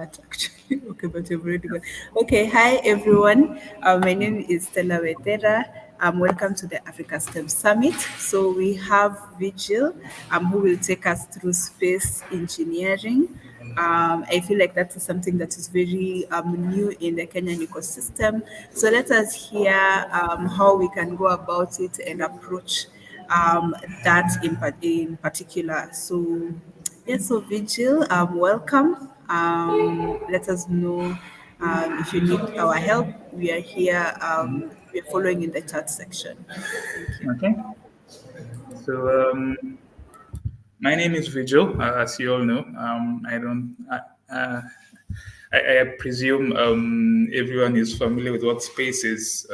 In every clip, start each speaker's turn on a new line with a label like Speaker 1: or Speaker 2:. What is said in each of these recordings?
Speaker 1: start actually. Okay, but you've already got. Okay, hi everyone. My name is Stella Wetera. Welcome to the Africa STEM Summit. So we have Vigil, who will take us through space engineering. I feel like that is something that is very new in the Kenyan ecosystem. So let us hear how we can go about it and approach um, that in particular. So, yes, so Vigil, welcome. Let us know if you need our help. We are here. We are following in the chat section. Thank you.
Speaker 2: Okay. So my name is Vigil, as you all know. I don't. Uh, I presume everyone is familiar with what space is.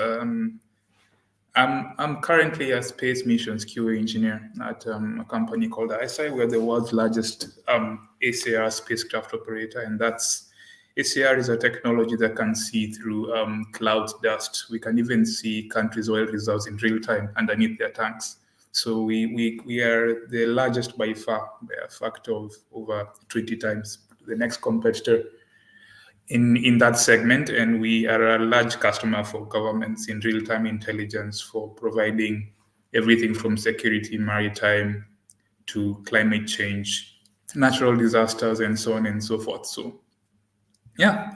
Speaker 2: I'm currently a space missions QA engineer at a company called ISI. We're the world's largest ACR spacecraft operator, and that's ACR is a technology that can see through cloud dust. We can even see countries' oil reserves in real time underneath their tanks. So we are the largest by far, by a factor of over 20 times the next competitor in that segment, and we are a large customer for governments in real-time intelligence for providing everything from security, maritime, to climate change, natural disasters, and so on and so forth. So, yeah,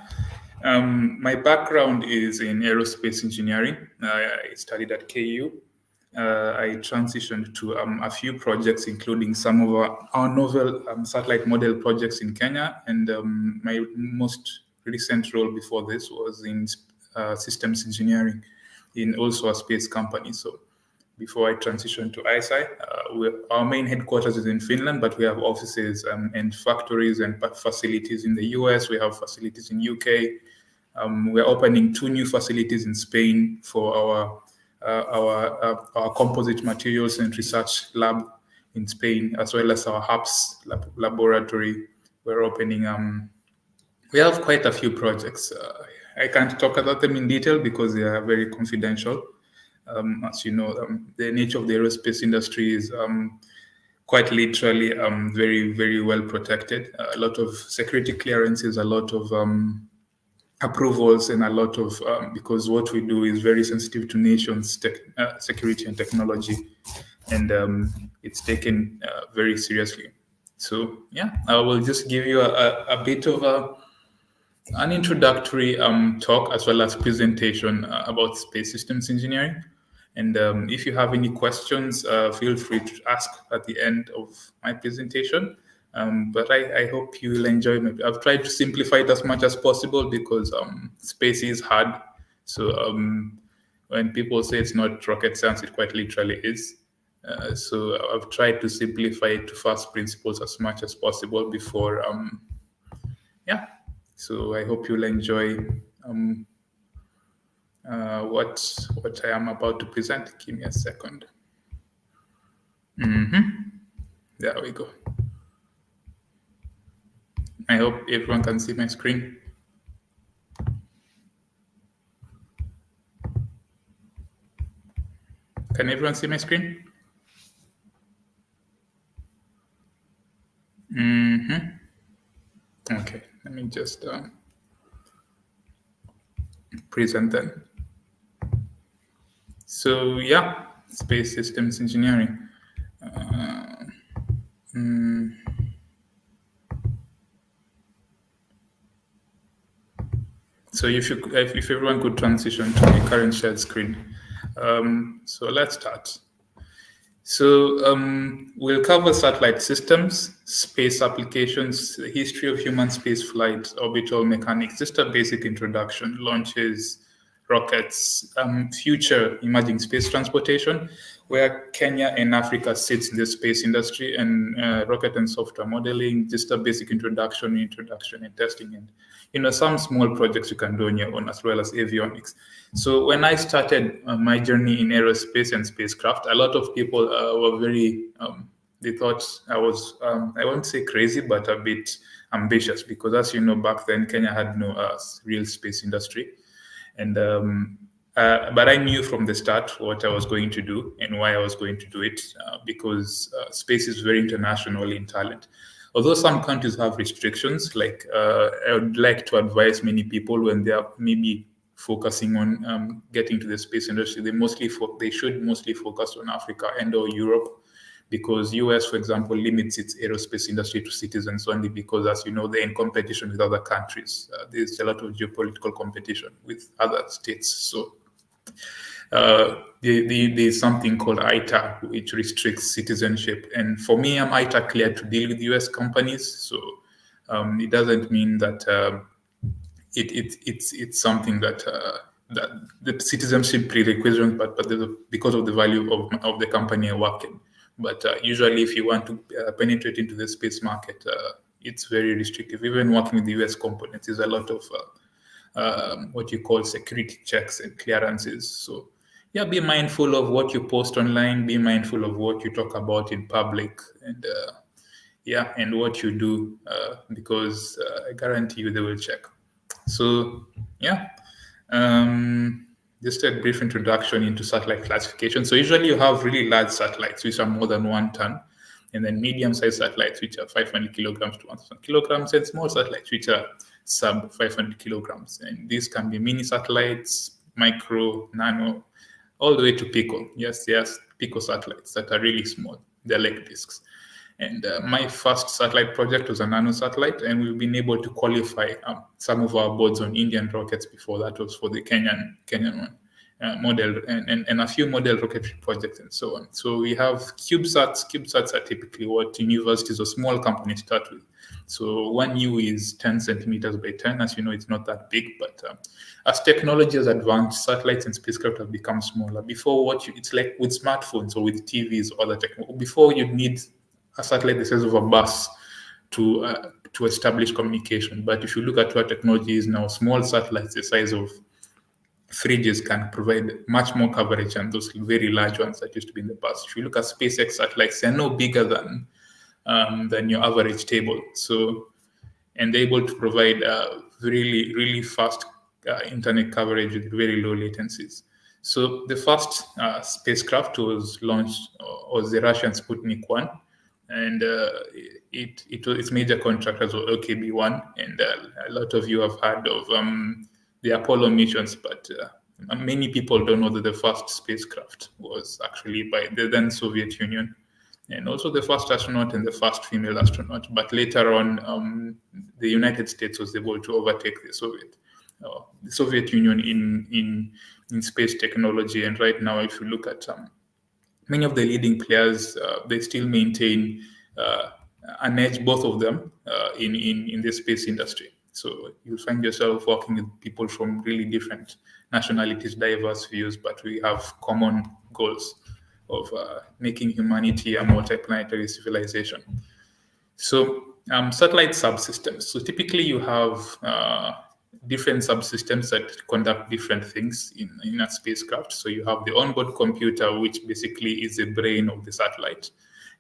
Speaker 2: my background is in aerospace engineering. I studied at KU. I transitioned to a few projects, including some of our novel satellite model projects in Kenya. And my most recent role before this was in systems engineering in also a space company. So before I transitioned to ISI, our main headquarters is in Finland, but we have offices and factories and facilities in the US. We have facilities in UK. We're opening 2 new facilities in Spain for our composite materials and research lab in Spain, as well as our HAPS laboratory. We're opening. We have quite a few projects. I can't talk about them in detail because they are very confidential. As you know, the nature of the aerospace industry is quite literally very, very well protected. A lot of security clearances, a lot of approvals, and a lot of because what we do is very sensitive to nations' security and technology, and it's taken very seriously. So yeah, I will just give you a bit of an introductory talk as well as presentation about space systems engineering. And if you have any questions, feel free to ask at the end of my presentation. But I hope you will enjoy it. I've tried to simplify it as much as possible because space is hard. So when people say it's not rocket science, it quite literally is. So I've tried to simplify it to first principles as much as possible before, yeah. So I hope you'll enjoy what I am about to present. Give me a second. There we go. I hope everyone can see my screen. Can everyone see my screen? Okay, let me just present then. So yeah, space systems engineering. So if everyone could transition to the current shared screen. So let's start. So we'll cover satellite systems, space applications, the history of human space flight, orbital mechanics, just a basic introduction, launches, rockets, future emerging space transportation, where Kenya and Africa sits in the space industry, and rocket and software modeling, just a basic introduction and testing, and some small projects you can do on your own, as well as avionics. So when I started my journey in aerospace and spacecraft, a lot of people were very, they thought I was, I won't say crazy, but a bit ambitious, because as you know, back then Kenya had no real space industry. And but I knew from the start what I was going to do and why I was going to do it, because space is very international in talent. Although some countries have restrictions, like I would like to advise many people when they are maybe focusing on getting to the space industry, they should mostly focus on Africa and or Europe, because US, for example, limits its aerospace industry to citizens only because, as you know, they're in competition with other countries. There's a lot of geopolitical competition with other states. So there's something called ITA, which restricts citizenship. And for me, I'm ITA cleared to deal with US companies. So it doesn't mean that it's something that the citizenship prerequisites, but because of the value of the company I work in. But usually, if you want to penetrate into the space market, it's very restrictive. Even working with the US components, there's a lot of what you call security checks and clearances. So, yeah, be mindful of what you post online. Be mindful of what you talk about in public, and and what you do, because I guarantee you they will check. So, yeah, just a brief introduction into satellite classification. So usually you have really large satellites, which are more than 1 ton, and then medium-sized satellites, which are 500 kilograms to 1,000 kilograms, and small satellites, which are sub 500 kilograms. And these can be mini satellites, micro, nano, all the way to pico. Yes, pico satellites that are really small. They're like discs. And my first satellite project was a nano satellite, and we've been able to qualify some of our boards on Indian rockets before. That was for the Kenyan one. Model and a few model rocketry projects and so on. So we have CubeSats. CubeSats are typically what universities or small companies start with. So 1U is 10 centimeters by 10. As you know, it's not that big, but as technology has advanced, satellites and spacecraft have become smaller. Before, it's like with smartphones or with TVs or other technology. Before, you'd need a satellite the size of a bus to establish communication. But if you look at what technology is now, small satellites the size of fridges can provide much more coverage than those very large ones that used to be in the past. If you look at SpaceX satellites, they're no bigger than your average table. So, and they're able to provide really, really fast internet coverage with very low latencies. So the first spacecraft was launched, was the Russian Sputnik 1, and its major contractors were OKB-1, and a lot of you have heard of the Apollo missions, but many people don't know that the first spacecraft was actually by the then Soviet Union, and also the first astronaut and the first female astronaut. But later on, the United States was able to overtake the Soviet Union in space technology. And right now, if you look at many of the leading players, they still maintain an edge, both of them, in the space industry. So you'll find yourself working with people from really different nationalities, diverse views, but we have common goals of making humanity a multi-planetary civilization. So satellite subsystems. So typically you have different subsystems that conduct different things in a spacecraft. So you have the onboard computer, which basically is the brain of the satellite.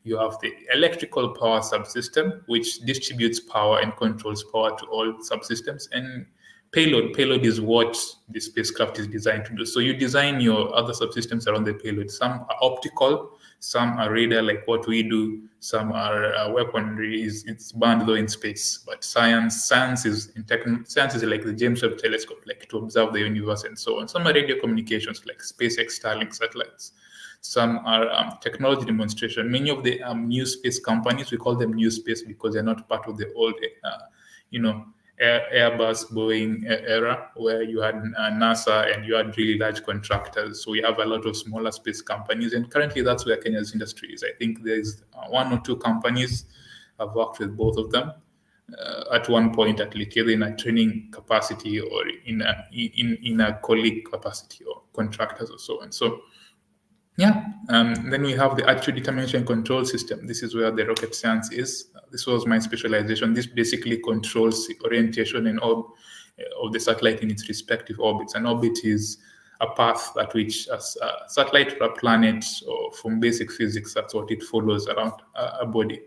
Speaker 2: You have the electrical power subsystem, which distributes power and controls power to all subsystems. And payload is what the spacecraft is designed to do. So you design your other subsystems around the payload. Some are optical, some are radar, like what we do. Some are weaponry. It's banned though in space. But science is like the James Webb Telescope, like to observe the universe and so on. Some are radio communications, like SpaceX Starlink satellites. Some are technology demonstration. Many of the new space companies, we call them new space because they're not part of the old, Airbus, Boeing era, where you had NASA and you had really large contractors. So we have a lot of smaller space companies, and currently that's where Kenya's industry is. I think there's one or two companies. I've worked with both of them at one point, at least, either in a training capacity or in a colleague capacity or contractors or so on. So then we have the attitude determination control system. This is where the rocket science is. This was my specialization. This basically controls the orientation and of the satellite in its respective orbits. An orbit is a path at which a satellite or a planet, or from basic physics, that's what it follows around a body.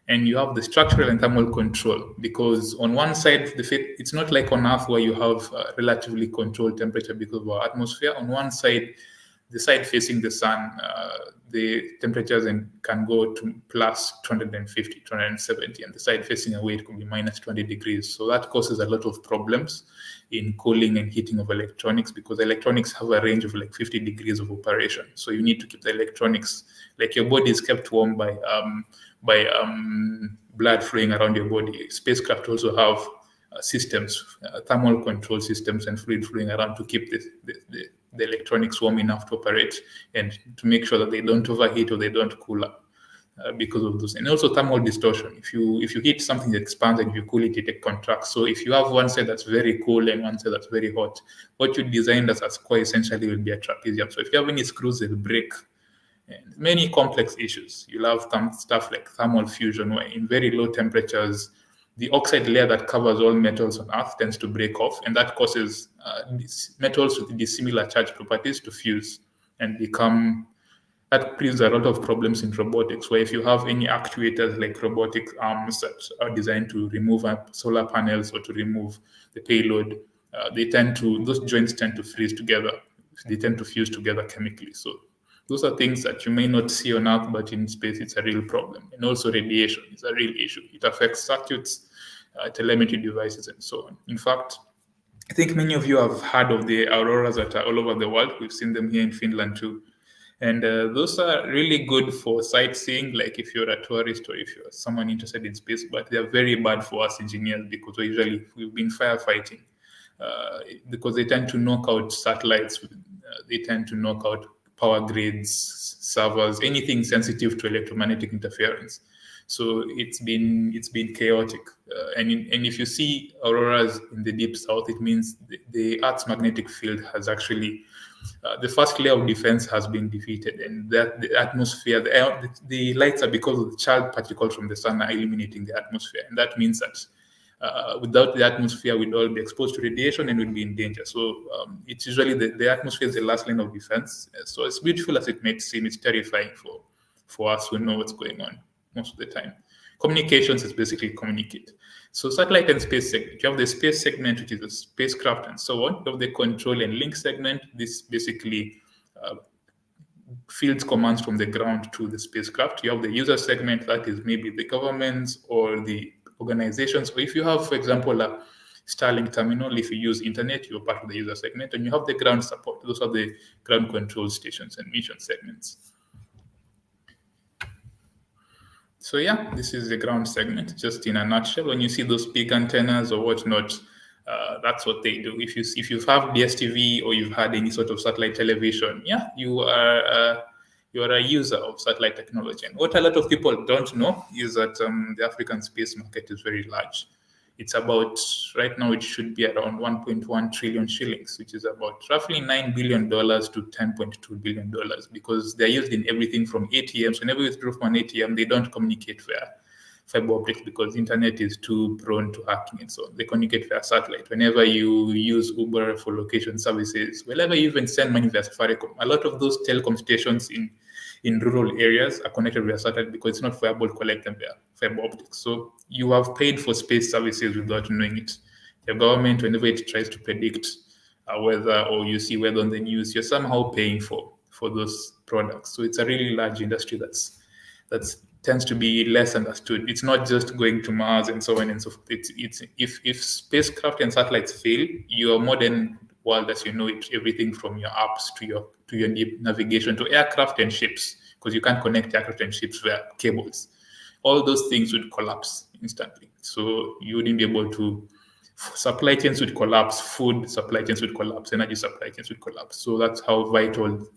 Speaker 2: And you have the structural and thermal control, because on one side, it's not like on Earth where you have relatively controlled temperature because of our atmosphere. On one side, the side facing the sun, the temperatures can go to plus 250, 270, and the side facing away it could be minus 20 degrees. So that causes a lot of problems in cooling and heating of electronics, because electronics have a range of like 50 degrees of operation. So you need to keep the electronics, like your body is kept warm by blood flowing around your body. Spacecraft also have systems, thermal control systems, and fluid flowing around to keep the electronics warm enough to operate and to make sure that they don't overheat or they don't cool up because of those. And also thermal distortion. If you heat something that expands and if you cool it, it contracts. So if you have one side that's very cool and one side that's very hot, what you designed as a core essentially will be a trapezium. So if you have any screws, they'll break. And many complex issues. You'll have stuff like thermal fusion, where in very low temperatures, the oxide layer that covers all metals on Earth tends to break off, and that causes metals with dissimilar charge properties to fuse and become. That brings a lot of problems in robotics, where if you have any actuators like robotic arms that are designed to remove solar panels or to remove the payload, those joints tend to freeze together. They tend to fuse together chemically. So those are things that you may not see on Earth, but in space it's a real problem. And also radiation is a real issue. It affects circuits, telemetry devices, and so on. In fact, I think many of you have heard of the auroras that are all over the world. We've seen them here in Finland too. And those are really good for sightseeing, like if you're a tourist or if you're someone interested in space, but they're very bad for us engineers because we've been firefighting because they tend to knock out satellites, they tend to knock out power grids, servers, anything sensitive to electromagnetic interference. So it's been chaotic, and if you see auroras in the deep south, it means the Earth's magnetic field has actually the first layer of defense has been defeated, and that the atmosphere, the lights are because of the charged particles from the sun are eliminating the atmosphere, and that means that without the atmosphere, we'd all be exposed to radiation and we'd be in danger. So it's usually the atmosphere is the last line of defense. So as beautiful as it may seem, it's terrifying for us who know what's going on most of the time. Communications is basically communicate. So satellite and space segment. You have the space segment, which is the spacecraft and so on. You have the control and link segment. This basically fields commands from the ground to the spacecraft. You have the user segment, that is maybe the governments or the organizations. Or if you have, for example, a Starlink terminal, if you use internet, you're part of the user segment. And you have the ground support. Those are the ground control stations and mission segments. So yeah, this is the ground segment, just in a nutshell. When you see those big antennas or whatnot, that's what they do. If you have DSTV or you've had any sort of satellite television, yeah, you are a user of satellite technology. And what a lot of people don't know is that the African space market is very large. It's about, right now, it should be around 1.1 trillion shillings, which is about roughly $9 billion to $10.2 billion, because they're used in everything from ATMs. Whenever you withdraw from an ATM, they don't communicate via fiber optics because the internet is too prone to hacking and so on. They communicate via satellite. Whenever you use Uber for location services, whenever you even send money via Safaricom, a lot of those telecom stations in rural areas are connected via satellite because it's not viable to collect them via fiber optics. So you have paid for space services without knowing it. The government, whenever it tries to predict weather, or you see weather on the news, you're somehow paying for those products. So it's a really large industry that's tends to be less understood. It's not just going to Mars and so on and so forth. It's if spacecraft and satellites fail, your modern world as you know it, everything from your apps to your navigation to aircraft and ships, because you can't connect aircraft and ships via cables. All those things would collapse instantly. So you wouldn't be able to. Supply chains would collapse. Food supply chains would collapse. Energy supply chains would collapse. So that's how vital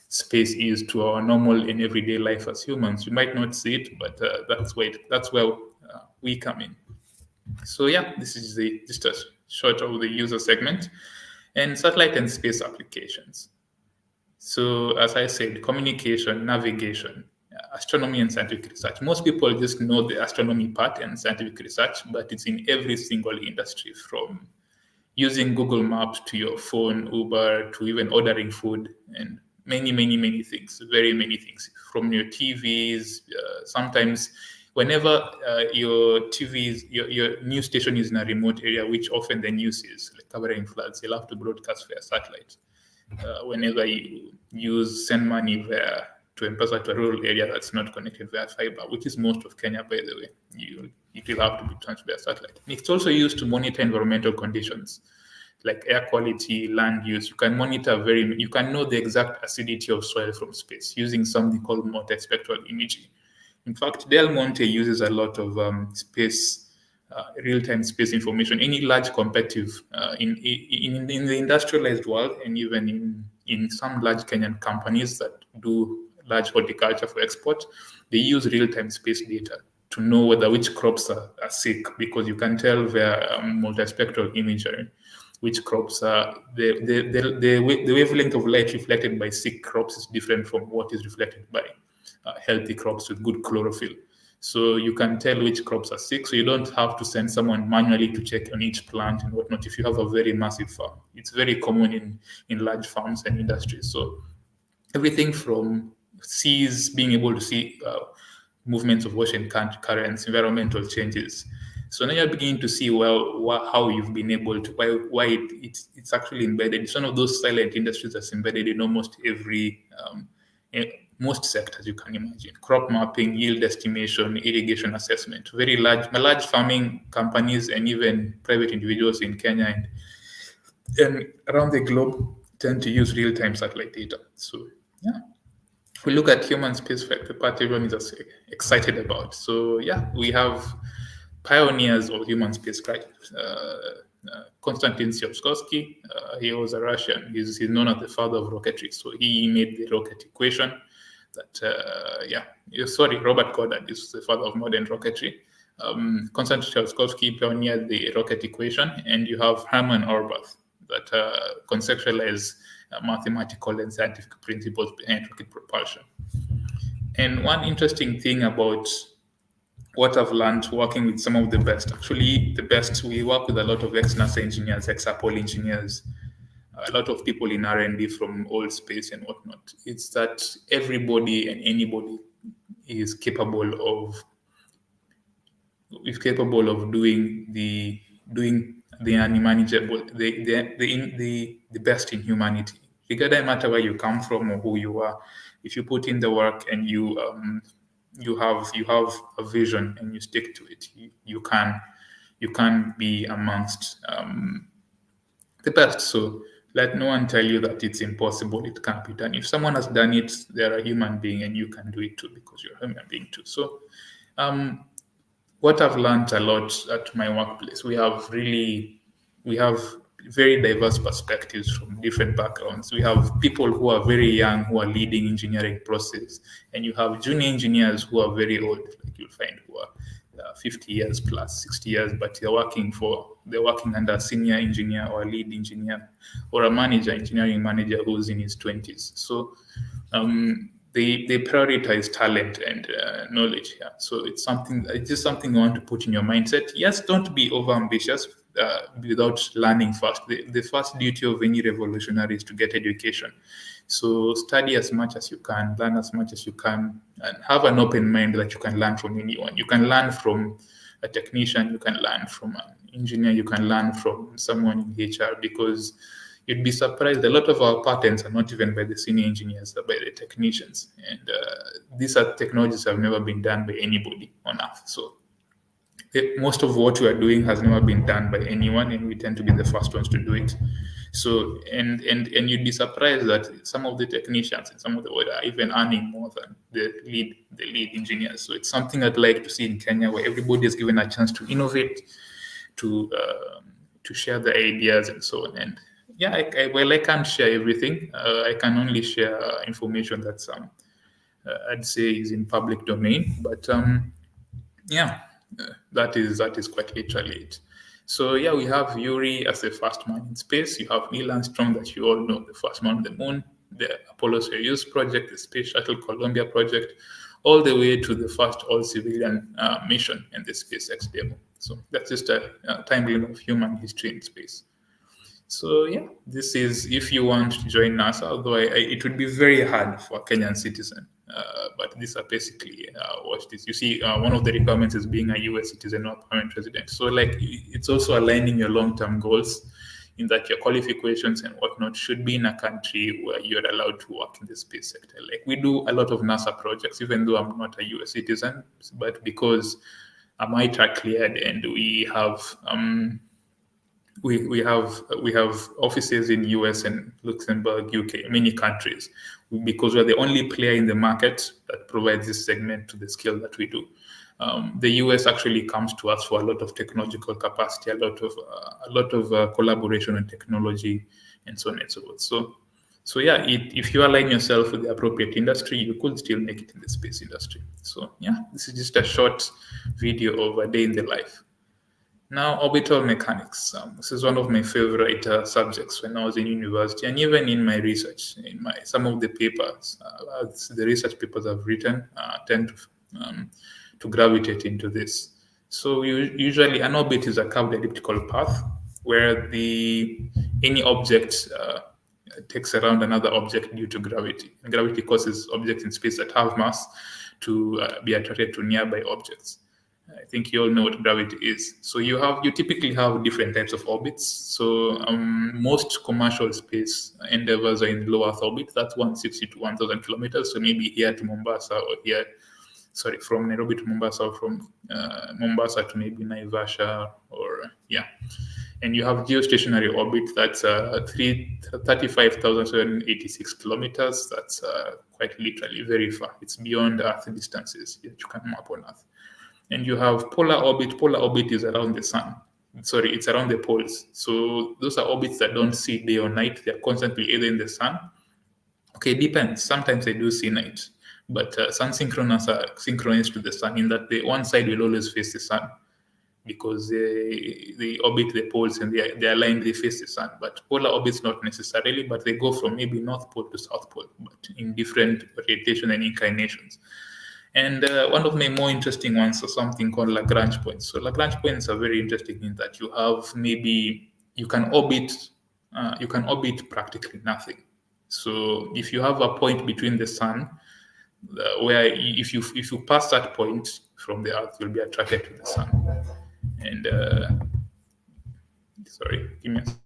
Speaker 2: space is to our normal and everyday life as humans. You might not see it, but that's where we come in. So yeah, this is just a short of the user segment and satellite and space applications. So as I said, communication, navigation, astronomy and scientific research. Most people just know the astronomy part and scientific research, but it's in every single industry, from using Google Maps to your phone, Uber, to even ordering food, and many things, very many things, from your TVs. Sometimes whenever your TVs, your news station is in a remote area, which often the news is like covering floods, you'll have to broadcast via satellite. whenever you send money via to M-Pesa to a rural area that's not connected via fiber, which is most of Kenya, by the way, it will have to be transferred via satellite. And it's also used to monitor environmental conditions like air quality, land use. You can know the exact acidity of soil from space using something called multispectral imaging. In fact, Del Monte uses a lot of real-time space information. Any large competitive in the industrialized world, and even in some large Kenyan companies that do large horticulture for export, they use real-time space data to know whether which crops are sick, because you can tell via multispectral imagery which crops are the wavelength of light reflected by sick crops is different from what is reflected by healthy crops with good chlorophyll. So you can tell which crops are sick. So you don't have to send someone manually to check on each plant and whatnot if you have a very massive farm. It's very common in large farms and industries. So everything from seas, being able to see movements of ocean currents, environmental changes. So now you're beginning to see, well, how you've been able to, why it's actually embedded. It's one of those silent industries that's embedded in almost every, most sectors you can imagine. Crop mapping, yield estimation, irrigation assessment. Very large farming companies and even private individuals in Kenya and around the globe tend to use real-time satellite data. So yeah, if we look at human spaceflight, the part everyone is excited about. So yeah, we have pioneers of human spacecraft. Konstantin Tsiolkovsky, he was a Russian. He's known as the father of rocketry. So he made the rocket equation. Robert Goddard is the father of modern rocketry. Konstantin Tsiolkovsky pioneered the rocket equation, and you have Hermann Orbach that conceptualize mathematical and scientific principles behind rocket propulsion. And one interesting thing about what I've learned working with some of the best, actually the best, we work with a lot of ex-NASA engineers, ex-Apple engineers, a lot of people in R&D from old space and whatnot. It's that everybody and anybody is capable of doing the unmanageable, the best in humanity. Regardless, no matter where you come from or who you are, if you put in the work and you have a vision and you stick to it, you can be amongst the best. So let no one tell you that it's impossible, it can't be done. If someone has done it, they're a human being, and you can do it too because you're a human being too. So what I've learned a lot at my workplace, we have very diverse perspectives from different backgrounds. We have people who are very young who are leading engineering process, and you have junior engineers who are very old, like you'll find, who are 50 years plus, 60 years, but they're working under a senior engineer or a lead engineer or a engineering manager who's in his 20s. So they prioritize talent and knowledge. Yeah. So it's just something you want to put in your mindset. Yes, don't be over ambitious without learning first. The first duty of any revolutionary is to get education. So study as much as you can, learn as much as you can, and have an open mind that you can learn from anyone. You can learn from a technician, you can learn from an engineer, you can learn from someone in HR, because you'd be surprised. A lot of our patents are not even by the senior engineers, they're by the technicians. And these are technologies that have never been done by anybody on Earth. So most of what we are doing has never been done by anyone, and we tend to be the first ones to do it. So and you'd be surprised that some of the technicians and some of the world are even earning more than the lead engineers. So it's something I'd like to see in Kenya, where everybody is given a chance to innovate, to share the ideas and so on. And yeah, I can't share everything. I can only share information that's I'd say is in public domain. But yeah, that is quite literally it. So yeah, we have Yuri as the first man in space. You have Neil Armstrong, that you all know, the first man on the moon, the Apollo Soyuz project, the Space Shuttle Columbia project, all the way to the first all-civilian mission and the SpaceX demo. So that's just a timeline of human history in space. So yeah, this is, if you want to join NASA, although it would be very hard for a Kenyan citizen. But these are basically what it is. You see, one of the requirements is being a US citizen or permanent resident. So like, it's also aligning your long-term goals. in that your qualifications and whatnot should be in a country where you're allowed to work in the space sector. Like we do a lot of NASA projects, even though I'm not a US citizen, but because my track cleared and we have offices in US and Luxembourg, UK, many countries, because we're the only player in the market that provides this segment to the scale that we do. The US actually comes to us for a lot of technological capacity, a lot of collaboration and technology, and so on and so forth. So yeah, if you align yourself with the appropriate industry, you could still make it in the space industry. So yeah, this is just a short video of a day in the life. Now, orbital mechanics. This is one of my favorite subjects when I was in university, and even in my research. In my some of the papers, the research papers I've written, tend to gravitate into this. So usually, an orbit is a curved elliptical path where any object takes around another object due to gravity. And gravity causes objects in space that have mass to be attracted to nearby objects. I think you all know what gravity is. So you typically have different types of orbits. So most commercial space endeavors are in low Earth orbit. That's 160 to 1,000 kilometers. So maybe here to Mombasa, or from Nairobi to Mombasa, or from Mombasa to maybe Naivasha, or yeah. And you have geostationary orbit, that's 35,786 kilometers. That's quite literally very far. It's beyond Earth distances that you can map on Earth. And you have polar orbit. Polar orbit is around the sun. Sorry, it's around the poles. So those are orbits that don't see day or night. They're constantly either in the sun. Okay, it depends. Sometimes they do see night. But sun synchronous are synchronized to the sun, in that one side will always face the sun, because they orbit the poles and they align, they face the sun. But polar orbits not necessarily, but they go from maybe North Pole to South Pole, but in different rotation and inclinations. And one of my more interesting ones is something called Lagrange points. So Lagrange points are very interesting in that you can orbit practically nothing. So if you have a point between the sun, where if you pass that point from the Earth, you'll be attracted to the sun. And sorry, give me a second.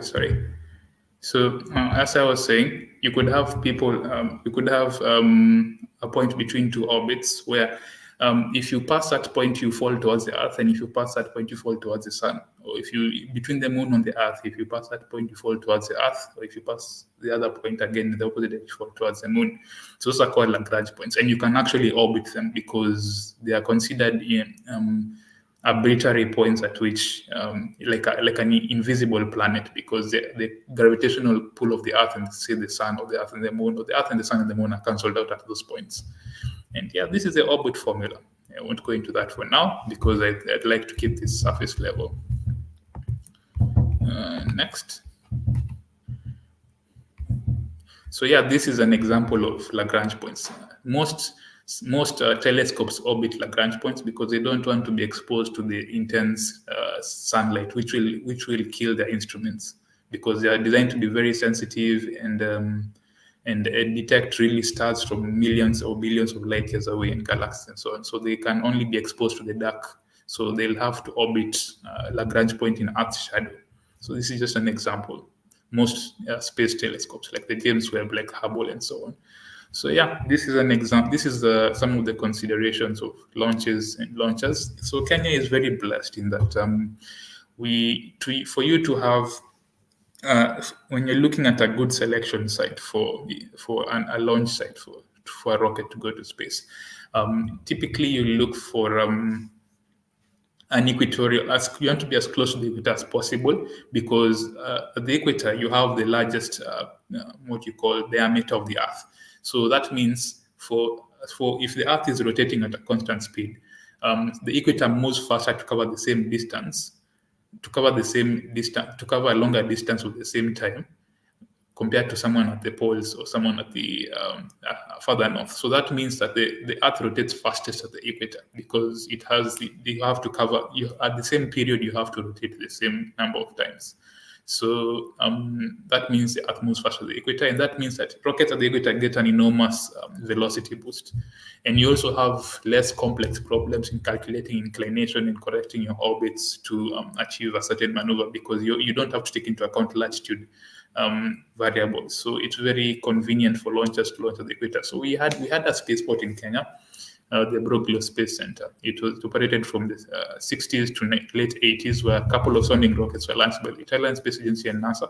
Speaker 2: Sorry. So as I was saying, you could have a point between two orbits where if you pass that point, you fall towards the Earth, and if you pass that point, you fall towards the Sun. Or if you between the Moon and the Earth, if you pass that point, you fall towards the Earth, or if you pass the other point again, the opposite, you fall towards the Moon. So those are called Lagrange points, and you can actually orbit them because they are considered arbitrary points at which, like an invisible planet, because the gravitational pull of the Earth and say the Sun, or the Earth and the Moon, or the Earth and the Sun and the Moon are cancelled out at those points. And yeah, this is the orbit formula. I won't go into that for now because I'd like to keep this surface level. Next. So yeah, this is an example of Lagrange points. Most telescopes orbit Lagrange points because they don't want to be exposed to the intense sunlight, which will kill their instruments, because they are designed to be very sensitive and detect really stars from millions or billions of light years away in galaxies and so on. So they can only be exposed to the dark. So they'll have to orbit Lagrange point in Earth's shadow. So this is just an example. Most space telescopes, like the James Webb, like Hubble, and so on. So yeah, this is an example. This is some of the considerations of launches and launchers. So Kenya is very blessed in that for you to have, when you're looking at a good selection site for a launch site for a rocket to go to space, typically you look for an equatorial. You want to be as close to the equator as possible, because at the equator you have the largest what you call diameter of the Earth. So that means for if the Earth is rotating at a constant speed, the equator moves faster to cover the same distance, to cover a longer distance with the same time, compared to someone at the poles or someone at the further north. So that means that the Earth rotates fastest at the equator because it has you have to cover at the same period you have to rotate the same number of times. So that means the Earth moves faster at the equator, and that means that rockets at the equator get an enormous velocity boost. And you also have less complex problems in calculating inclination and correcting your orbits to achieve a certain maneuver because you don't have to take into account latitude variables. So it's very convenient for launchers to launch at the equator. So we had a spaceport in Kenya, the Broglie Space Center. It was operated from the 60s to late 80s, where a couple of sounding rockets were launched by the Italian Space Agency and NASA.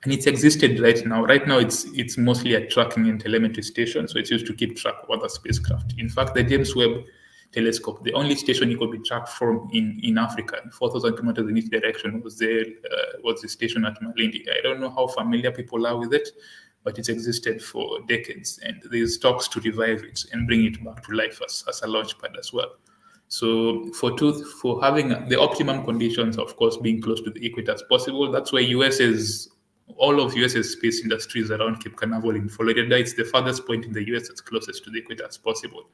Speaker 2: And it's existed right now. Right now, it's mostly a tracking and telemetry station, so it's used to keep track of other spacecraft. In fact, the James Webb Telescope, the only station it could be tracked from in Africa, 4,000 kilometers in each direction, was the station at Malindi. I don't know how familiar people are with it, but it's existed for decades, and there's talks to revive it and bring it back to life as a launch pad as well. So for having the optimum conditions, of course, being close to the equator as possible, that's why all of US's space industry is around Cape Canaveral in Florida. It's the farthest point in the US that's closest to the equator as possible.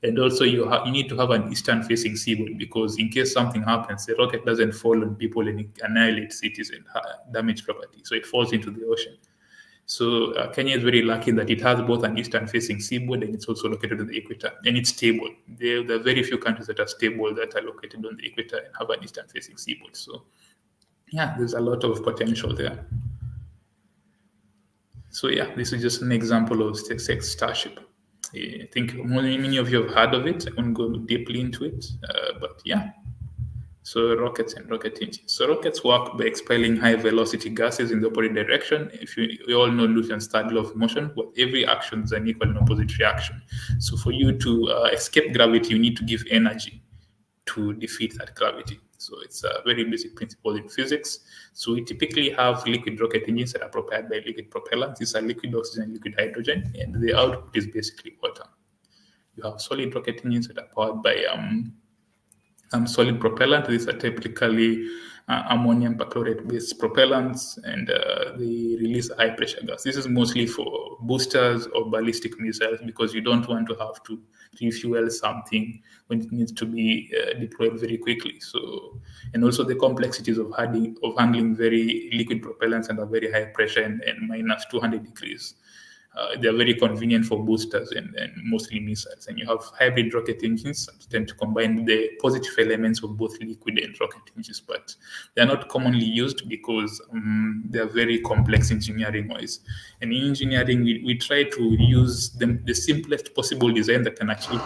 Speaker 2: And also you need to have an eastern-facing seaboard because in case something happens, the rocket doesn't fall on people and it annihilates cities and damage property. So it falls into the ocean. So Kenya is very lucky that it has both an eastern-facing seaboard and it's also located on the equator, and it's stable. There are very few countries that are stable that are located on the equator and have an eastern-facing seaboard. So yeah, there's a lot of potential there. So yeah, this is just an example of SpaceX Starship. I think many of you have heard of it. I won't go deeply into it, but yeah. So rockets and rocket engines. So rockets work by expelling high velocity gases in the opposite direction. We all know Newton's third law of motion, but every action is an equal and opposite reaction. So for you to escape gravity, you need to give energy to defeat that gravity. So it's a very basic principle in physics. So we typically have liquid rocket engines that are propelled by liquid propellants. These are liquid oxygen and liquid hydrogen, and the output is basically water. You have solid rocket engines that are powered by solid propellant. These are typically ammonium perchlorate-based propellants, and they release high pressure gas. This is mostly for boosters or ballistic missiles because you don't want to have to refuel something when it needs to be deployed very quickly. So, and also the complexities of handling very liquid propellants under very high pressure and minus 200 degrees. They're very convenient for boosters and mostly missiles. And you have hybrid rocket engines that tend to combine the positive elements of both liquid and rocket engines, but they're not commonly used because they're very complex engineering-wise. And in engineering, we try to use the simplest possible design that can achieve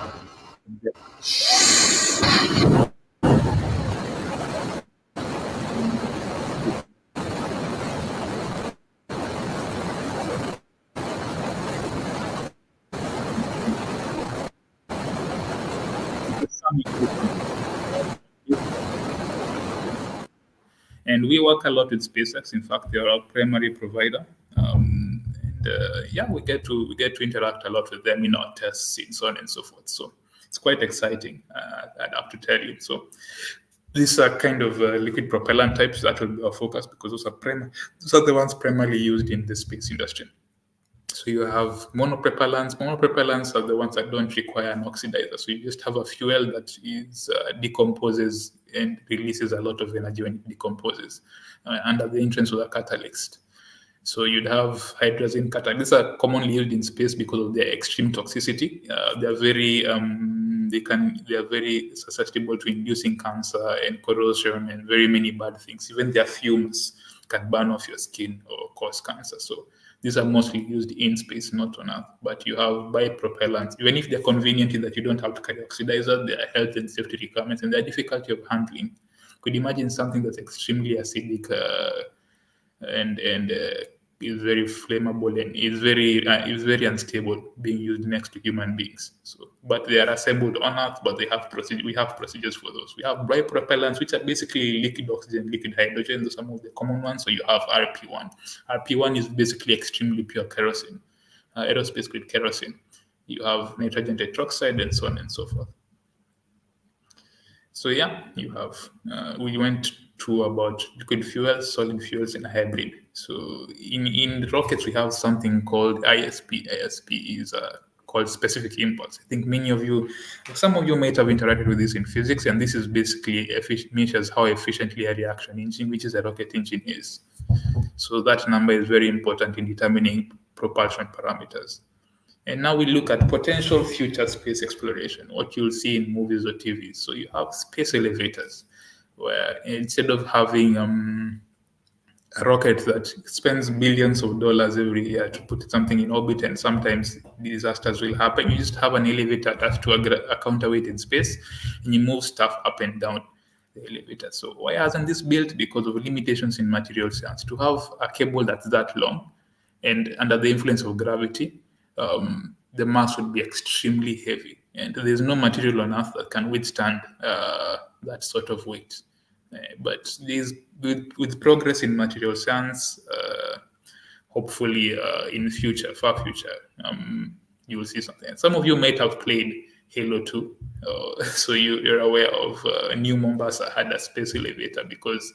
Speaker 2: some equipment. And we work a lot with SpaceX. In fact, they are our primary provider. Yeah, we get to interact a lot with them in our tests and so on and so forth. So it's quite exciting. I'd have to tell you. So these are kind of liquid propellant types that will be our focus because those are the ones primarily used in the space industry. So you have monopropellants. Monopropellants are the ones that don't require an oxidizer. So you just have a fuel that decomposes and releases a lot of energy when it decomposes under the influence of a catalyst. So you'd have hydrazine catalysts. These are commonly used in space because of their extreme toxicity. They are very susceptible to inducing cancer and corrosion and very many bad things. Even their fumes can burn off your skin or cause cancer. So these are mostly used in space, not on Earth. But you have bipropellants. Even if they're convenient in that you don't have to carry oxidizer, there are health and safety requirements and their difficulty of handling. Could imagine something that's extremely acidic and is very flammable and is very unstable being used next to human beings. So, but they are assembled on Earth, but we have procedures for those. We have bipropellants, which are basically liquid oxygen, liquid hydrogen. Those are some of the common ones. So you have RP1. RP1 is basically extremely pure kerosene, aerospace grade kerosene. You have nitrogen tetroxide and so on and so forth. So yeah, you have. We went through about liquid fuels, solid fuels, and hybrid. So in rockets, we have something called ISP. ISP is called specific impulse. I think some of you might have interacted with this in physics, and this is basically measures how efficiently a reaction engine, which is a rocket engine, is. So that number is very important in determining propulsion parameters. And now we look at potential future space exploration, what you'll see in movies or TVs. So you have space elevators, where instead of having a rocket that spends billions of dollars every year to put something in orbit, and sometimes disasters will happen, you just have an elevator attached to a counterweight in space, and you move stuff up and down the elevator. So why hasn't this built? Because of limitations in material science. To have a cable that's that long and under the influence of gravity, the mass would be extremely heavy, and there's no material on Earth that can withstand that sort of weight. But with progress in material science, hopefully in future, far future, you will see something. Some of you might have played Halo 2, so you're aware of New Mombasa had a space elevator because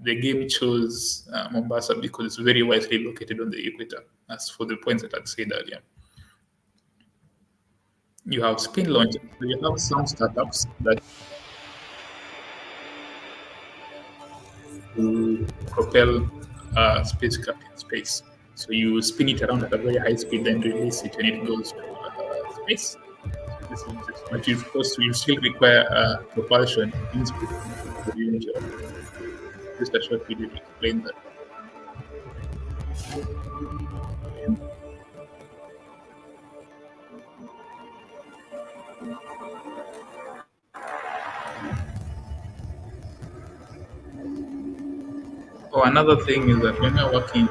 Speaker 2: the game chose Mombasa because it's very widely located on the equator. As for the points that I said earlier, you have spin launchers. So you have some startups that to propel a spacecraft in space. So you spin it around at a very high speed, then release it, and it goes to space. So this is just, but you, of course, you still require propulsion in space to reach just a short video to explain that. Oh, another thing is that when you're working,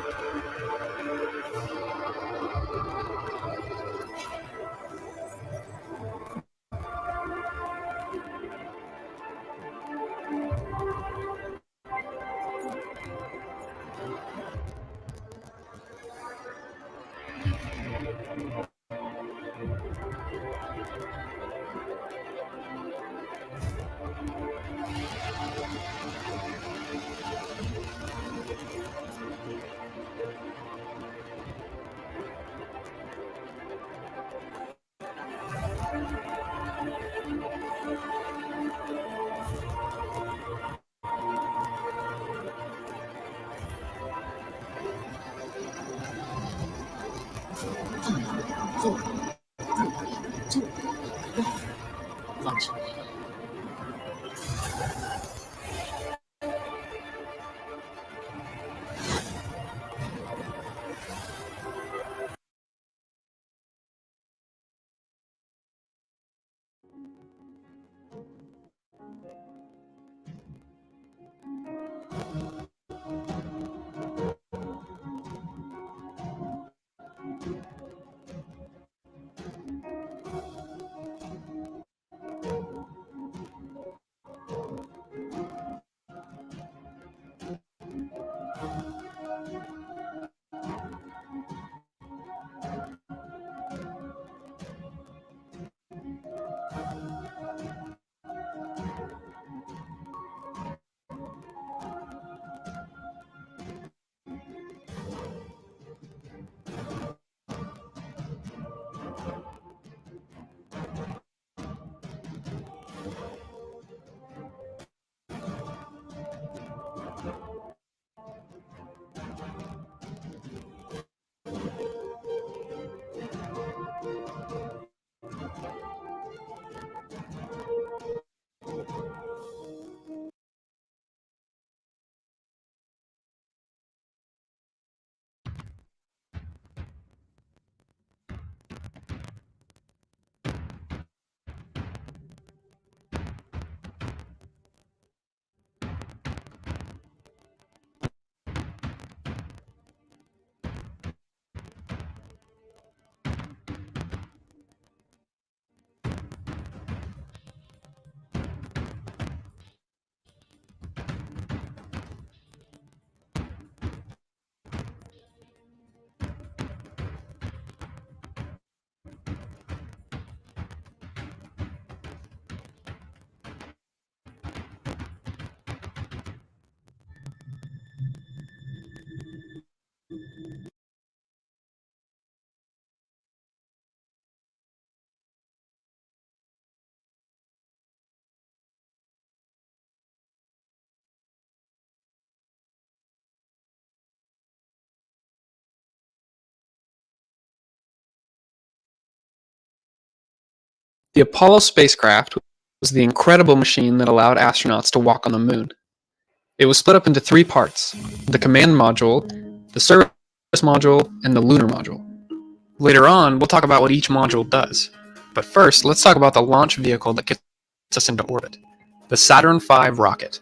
Speaker 3: The Apollo spacecraft was the incredible machine that allowed astronauts to walk on the moon. It was split up into three parts: the command module, the service module, and the lunar module. Later on, we'll talk about what each module does. But first, let's talk about the launch vehicle that gets us into orbit, the Saturn V rocket.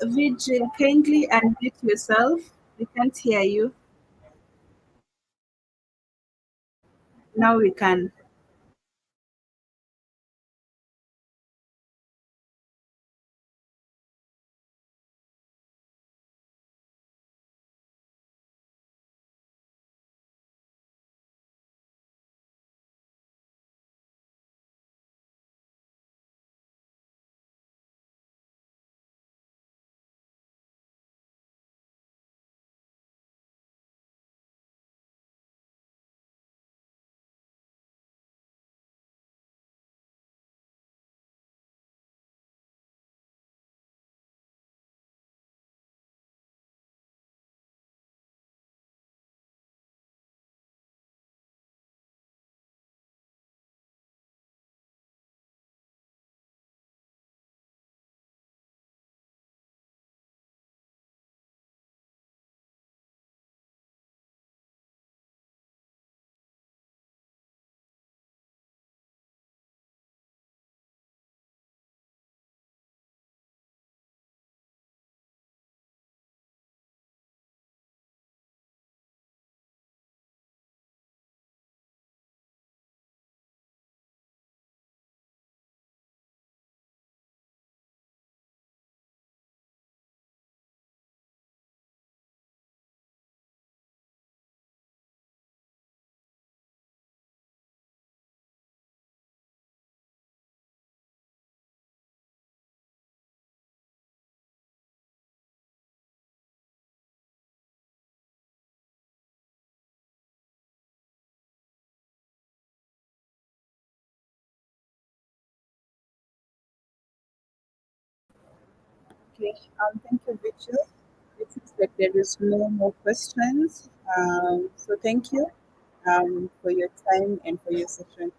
Speaker 1: Vigil, kindly unmute yourself. We can't hear you. Now we can. Okay. Thank you, Vigil. It seems like there is no more questions. So thank you for your time and for your session.